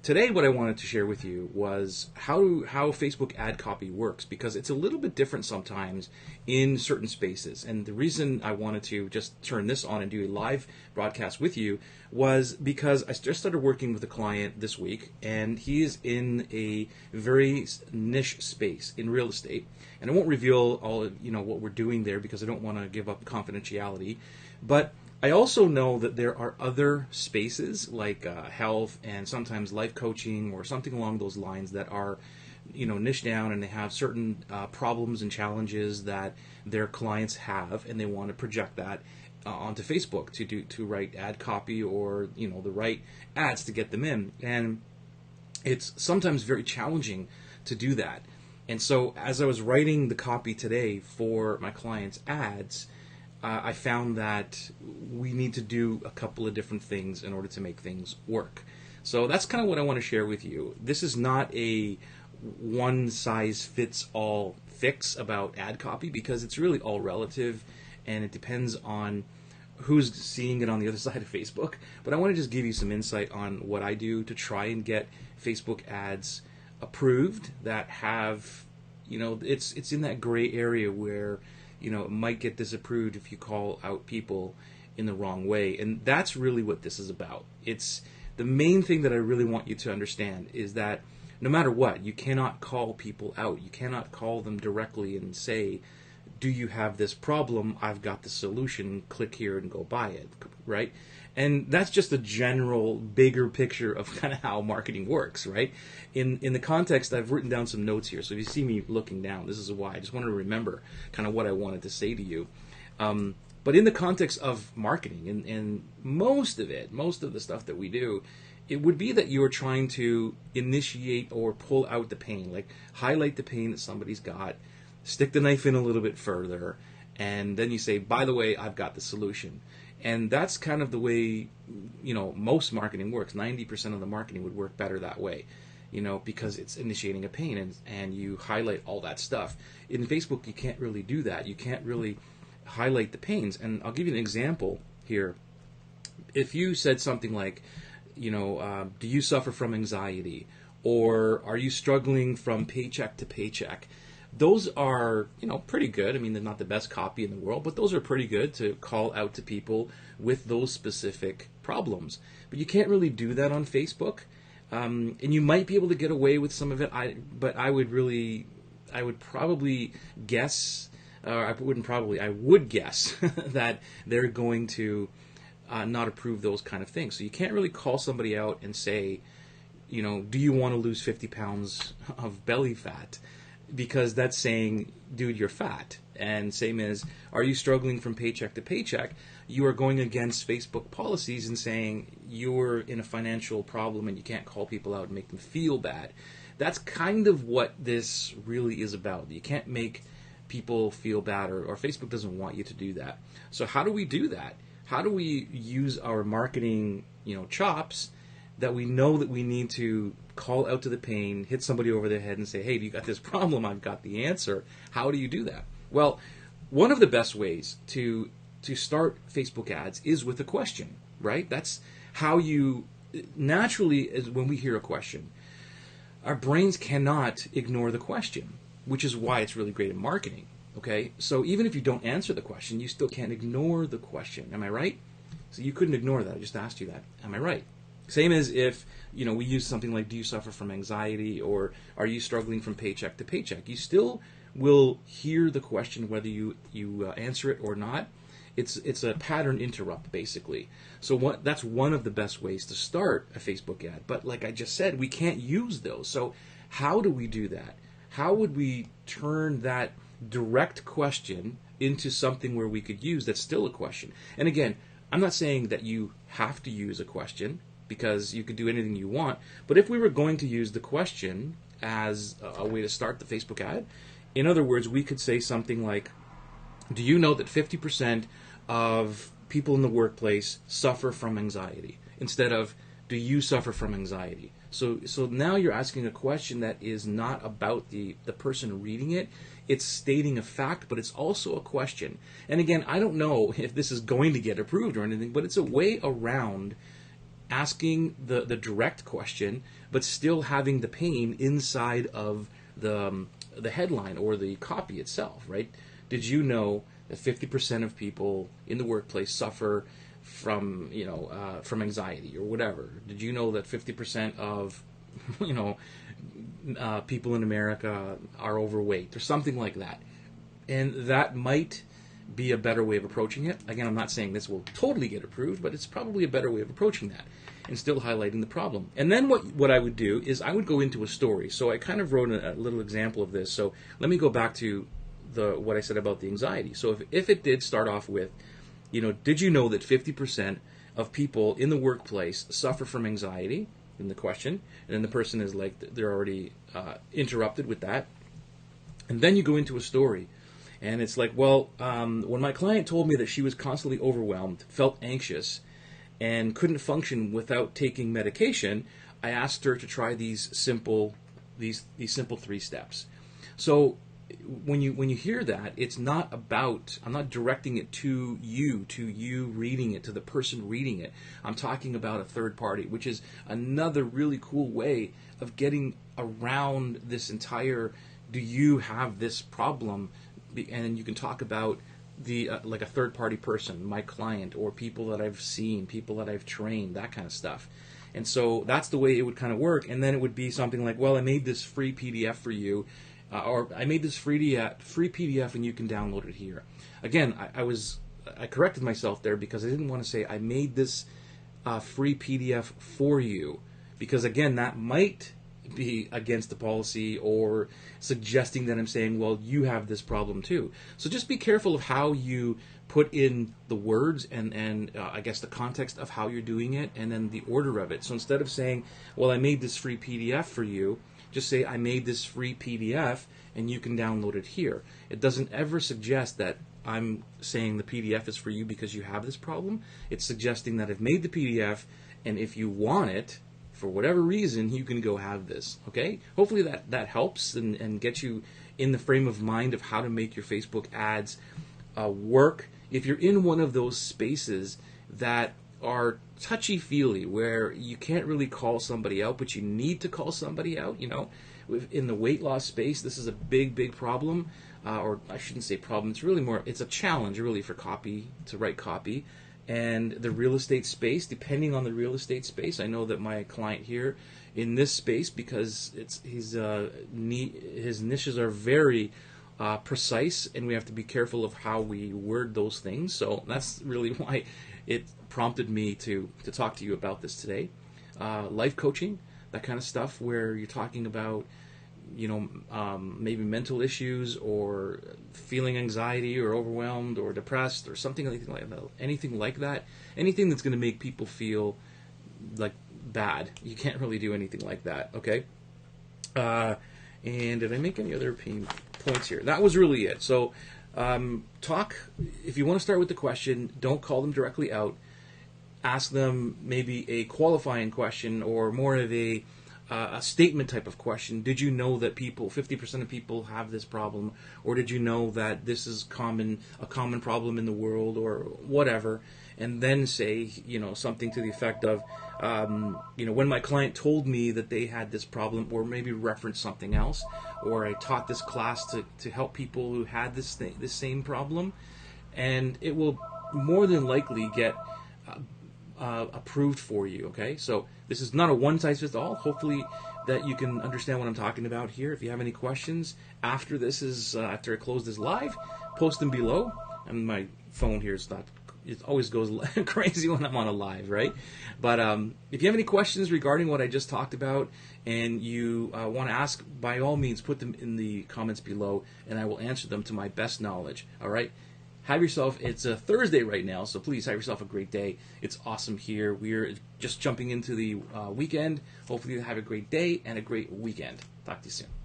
Today, what I wanted to share with you was how Facebook ad copy works, because it's a little bit different sometimes in certain spaces. And the reason I wanted to just turn this on and do a live broadcast with you was because I just started working with a client this week, and he is in a very niche space in real estate. And I won't reveal all of, what we're doing there, because I don't want to give up confidentiality. But I also know that there are other spaces like health and sometimes life coaching or something along those lines that are, niche down, and they have certain problems and challenges that their clients have, and they want to project that onto Facebook to write ad copy or the right ads to get them in. And it's sometimes very challenging to do that. And so as I was writing the copy today for my clients' ads, I found that we need to do a couple of different things in order to make things work. So that's kind of what I want to share with you. This is not a one-size-fits-all fix about ad copy, because it's really all relative, and it depends on who's seeing it on the other side of Facebook. But I want to just give you some insight on what I do to try and get Facebook ads approved that have, it's in that gray area where it might get disapproved if you call out people in the wrong way. And that's really what this is about. It's the main thing that I really want you to understand is that no matter what, you cannot call people out. You cannot call them directly and say, do you have this problem? I've got the solution. Click here and go buy it, right? And that's just a general, bigger picture of kind of how marketing works, right? In the context, I've written down some notes here. So if you see me looking down, this is why. I just wanted to remember kind of what I wanted to say to you. But in the context of marketing, and most of the stuff that we do, it would be that you are trying to initiate or pull out the pain, like highlight the pain that somebody's got, stick the knife in a little bit further, and then you say, by the way, I've got the solution. And that's kind of the way, most marketing works. 90% of the marketing would work better that way, because it's initiating a pain, and you highlight all that stuff. In Facebook, you can't really do that. You can't really highlight the pains. And I'll give you an example here. If you said something like, do you suffer from anxiety? Or are you struggling from paycheck to paycheck? Those are, pretty good. I mean, they're not the best copy in the world, but those are pretty good to call out to people with those specific problems. But you can't really do that on Facebook. And you might be able to get away with some of it, but I would probably guess, I would guess that they're going to not approve those kind of things. So you can't really call somebody out and say, do you want to lose 50 pounds of belly fat? Because that's saying, dude, you're fat. And same as, are you struggling from paycheck to paycheck? You are going against Facebook policies and saying you're in a financial problem and you can't call people out and make them feel bad. That's kind of what this really is about. You can't make people feel bad, or Facebook doesn't want you to do that. So how do we do that? How do we use our marketing, chops that we know that we need to call out to the pain, hit somebody over the head and say, hey, you got this problem, I've got the answer. How do you do that? Well, one of the best ways to start Facebook ads is with a question, right? That's how you naturally, when we hear a question, our brains cannot ignore the question, which is why it's really great in marketing, okay? So even if you don't answer the question, you still can't ignore the question. Am I right? So you couldn't ignore that. I just asked you that. Am I right? Same as if, we use something like, do you suffer from anxiety, or are you struggling from paycheck to paycheck? You still will hear the question whether you answer it or not. It's a pattern interrupt, basically. So that's one of the best ways to start a Facebook ad. But like I just said, we can't use those. So how do we do that? How would we turn that direct question into something where we could use that's still a question? And again, I'm not saying that you have to use a question, because you could do anything you want. But if we were going to use the question as a way to start the Facebook ad, in other words, we could say something like, do you know that 50% of people in the workplace suffer from anxiety? Instead of, do you suffer from anxiety? So now you're asking a question that is not about the person reading it. It's stating a fact, but it's also a question. And again, I don't know if this is going to get approved or anything, but it's a way around asking the direct question, but still having the pain inside of the headline or the copy itself, right? Did you know that 50% of people in the workplace suffer from from anxiety or whatever? Did you know that 50% of people in America are overweight or something like that? And that might be a better way of approaching it. Again, I'm not saying this will totally get approved, but it's probably a better way of approaching that and still highlighting the problem. And then what I would do is I would go into a story. So I kind of wrote a little example of this. So let me go back to what I said about the anxiety. So if it did start off with, did you know that 50% of people in the workplace suffer from anxiety? In the question, and then the person is like, they're already interrupted with that. And then you go into a story. And it's like, well, when my client told me that she was constantly overwhelmed, felt anxious, and couldn't function without taking medication, I asked her to try these simple 3 steps. So when you hear that, it's not about, I'm not directing it to you reading it, to the person reading it. I'm talking about a third party, which is another really cool way of getting around this entire, do you have this problem? And you can talk about the like a third party person, my client, or people that I've seen, people that I've trained, that kind of stuff. And so that's the way it would kind of work. And then it would be something like, well, I made this free PDF for you, or I made this free PDF and you can download it here. Again, I corrected myself there because I didn't want to say I made this free PDF for you, because again, that might be against the policy or suggesting that I'm saying, well, you have this problem too. So just be careful of how you put in the words and I guess the context of how you're doing it, and then the order of it. So instead of saying, well, I made this free PDF for you, just say, I made this free PDF and you can download it here. It doesn't ever suggest that I'm saying the PDF is for you because you have this problem. It's suggesting that I've made the PDF, and if you want it, for whatever reason, you can go have this, okay? Hopefully that helps and gets you in the frame of mind of how to make your Facebook ads work. If you're in one of those spaces that are touchy-feely, where you can't really call somebody out, but you need to call somebody out, in the weight loss space, this is a big problem, or I shouldn't say problem, it's a challenge really for copy, to write copy. And the real estate space, depending on the real estate space, I know that my client here in this space, because his niches are very precise, and we have to be careful of how we word those things. So that's really why it prompted me to talk to you about this today. Life coaching, that kind of stuff, where you're talking about maybe mental issues, or feeling anxiety or overwhelmed or depressed or something like that, anything that's going to make people feel like bad. You can't really do anything like that, okay? And did I make any other points here? That was really it. So if you want to start with the question, don't call them directly out. Ask them maybe a qualifying question, or more of a statement type of question. Did you know that 50% of people have this problem? Or did you know that this is a common problem in the world, or whatever? And then say, something to the effect of, when my client told me that they had this problem, or maybe reference something else, or I taught this class to help people who had this same problem, and it will more than likely get approved for you, okay? So this is not a one-size-fits-all. Hopefully that you can understand what I'm talking about here. If you have any questions after I close this live, post them below. And my phone here it always goes crazy when I'm on a live, right? But if you have any questions regarding what I just talked about, and you want to ask, by all means, put them in the comments below, and I will answer them to my best knowledge, all right? It's a Thursday right now, so please have yourself a great day. It's awesome here. We're just jumping into the weekend. Hopefully you have a great day and a great weekend. Talk to you soon.